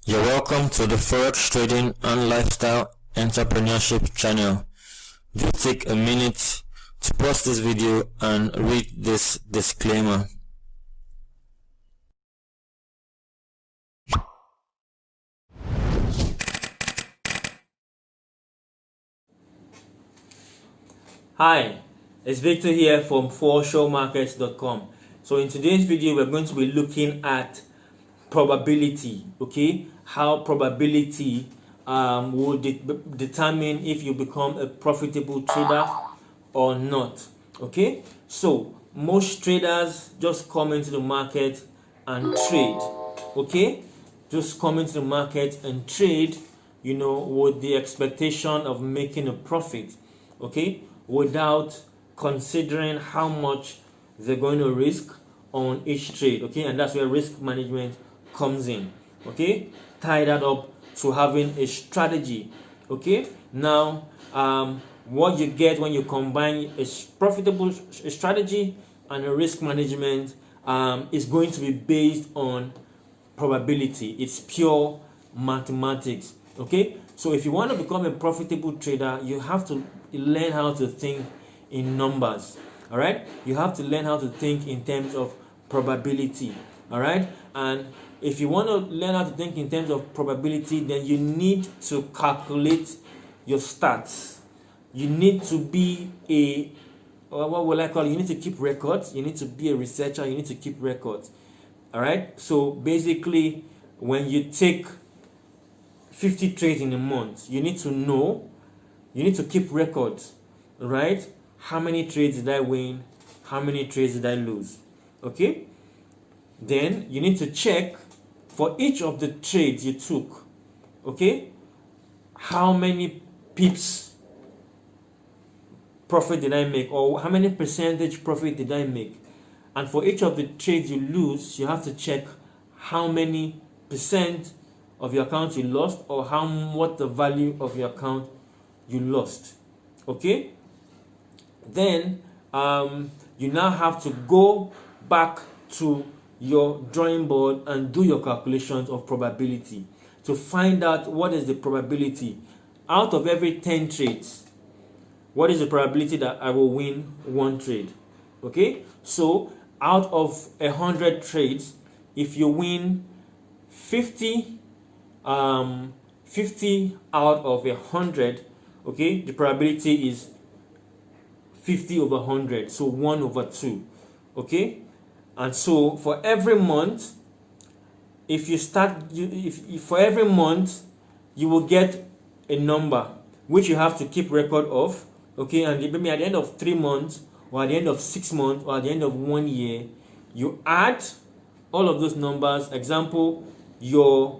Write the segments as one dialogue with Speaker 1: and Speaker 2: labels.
Speaker 1: You're welcome to the Forex Trading and Lifestyle Entrepreneurship channel. Do take a minute to pause this video and read this disclaimer.
Speaker 2: Hi, it's Victor here from foreshowmarkets.com. So in today's video, we're going to be looking at probability, okay? How probability will determine if you become a profitable trader or not, okay? So most traders just come into the market and trade, okay? Just come into the market and trade, with the expectation of making a profit, okay, without considering how much they're going to risk on each trade, okay? And that's where risk management comes in, okay? Tie that up to having a strategy, okay? Now, what you get when you combine a profitable strategy and a risk management is going to be based on probability. It's pure mathematics, okay? So if you want to become a profitable trader, you have to learn how to think in numbers, all right? You have to learn how to think in terms of probability, all right? And if you want to learn how to think in terms of probability, then you need to calculate your stats. You need to be what will I call it? You need to keep records. You need to be a researcher. You need to keep records, all right? So basically, when you take 50 trades in a month, you need to keep records, right? How many trades did I win? How many trades did I lose? Okay? Then you need to check for each of the trades you took, okay? How many pips profit did I make, or how many percentage profit did I make? And for each of the trades you lose, you have to check how many percent of your account you lost, or what the value of your account you lost, okay? Then you now have to go back to your drawing board and do your calculations of probability to find out what is the probability out of every 10 trades. What is the probability that I will win one trade? Okay, so out of 100 trades, if you win 50 out of 100, okay, the probability is 50 over 100, so 1 over 2, okay? And so for every month, for every month, you will get a number which you have to keep record of, okay? And maybe at the end of 3 months, or at the end of 6 months, or at the end of 1 year, you add all of those numbers. Example, your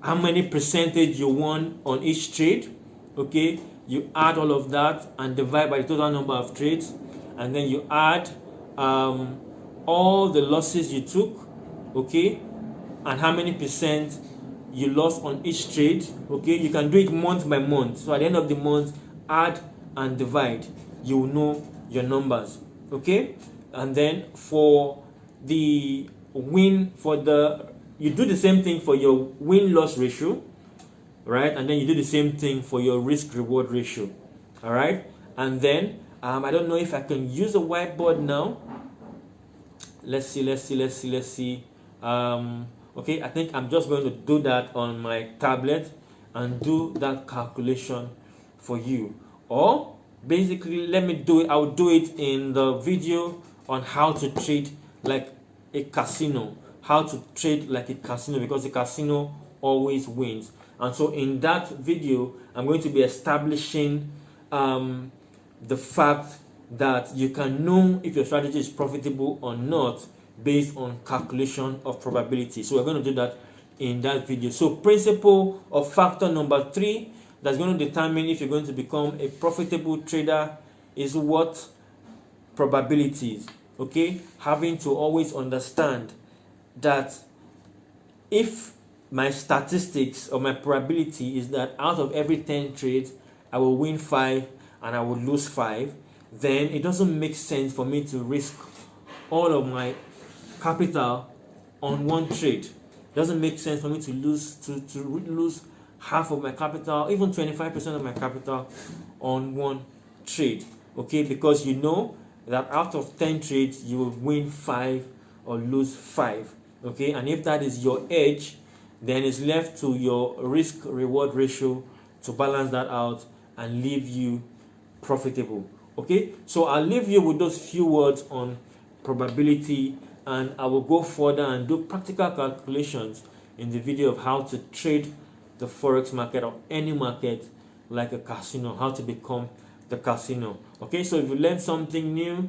Speaker 2: how many percentage you won on each trade, okay? You add all of that and divide by the total number of trades, and then you add all the losses you took, okay, and how many percent you lost on each trade, okay? You can do it month by month. So at the end of the month, add and divide. You will know your numbers, okay? And then for the you do the same thing for your win-loss ratio, right? And then you do the same thing for your risk-reward ratio, all right? And then I don't know if I can use a whiteboard now. Let's see. Okay, I think I'm just going to do that on my tablet and do that calculation for you. Or basically, let me do it. I'll do it in the video on how to trade like a casino. How to trade like a casino, because a casino always wins. And so in that video, I'm going to be establishing the fact that you can know if your strategy is profitable or not based on calculation of probability. So we're going to do that in that video. So principle of factor number 3 that's going to determine if you're going to become a profitable trader is what? Probabilities, okay? Having to always understand that if my statistics or my probability is that out of every 10 trades I will win 5 and I will lose 5, then it doesn't make sense for me to risk all of my capital on one trade. Doesn't make sense for me to lose half of my capital, even 25% of my capital on one trade. Okay, because you know that out of 10 trades you will win 5 or lose 5. Okay, and if that is your edge, then it's left to your risk reward ratio to balance that out and leave you profitable. Okay, so I'll leave you with those few words on probability, and I will go further and do practical calculations in the video of how to trade the forex market or any market like a casino, how to become the casino. Okay, so if you learned something new,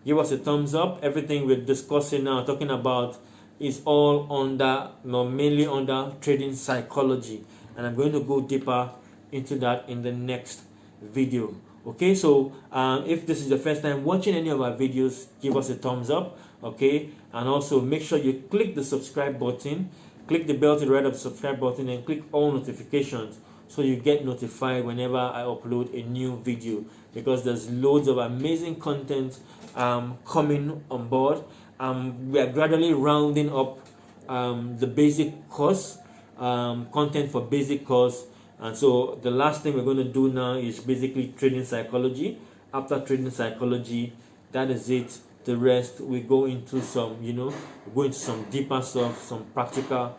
Speaker 2: give us a thumbs up. Everything we're discussing now, talking about, is all under, mainly under trading psychology, and I'm going to go deeper into that in the next video. Okay, so if this is the first time watching any of our videos, give us a thumbs up. Okay, and also make sure you click the subscribe button, click the bell to the right of the subscribe button, and click all notifications so you get notified whenever I upload a new video, because there's loads of amazing content coming on board. We are gradually rounding up the basic course, content for basic course, and so the last thing we're going to do now is basically trading psychology. After trading psychology, that is it. The rest we go into some, go into some deeper stuff, some practical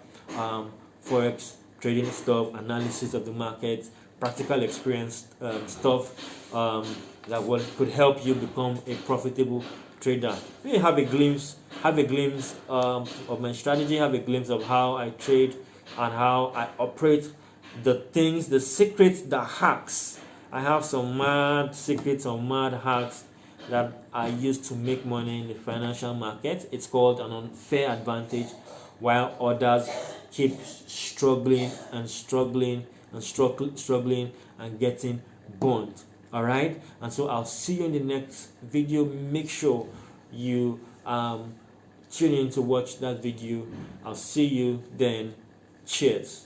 Speaker 2: forex trading stuff, analysis of the market, practical experience stuff that could help you become a profitable trader. Maybe have a glimpse of my strategy, have a glimpse of how I trade and how I operate, the things, the secrets, the hacks. I have some mad secrets or mad hacks that I use to make money in the financial market. It's called an unfair advantage, while others keep struggling and getting burnt. All right, and so I'll see you in the next video. Make sure you tune in to watch that video. I'll see you then. Cheers.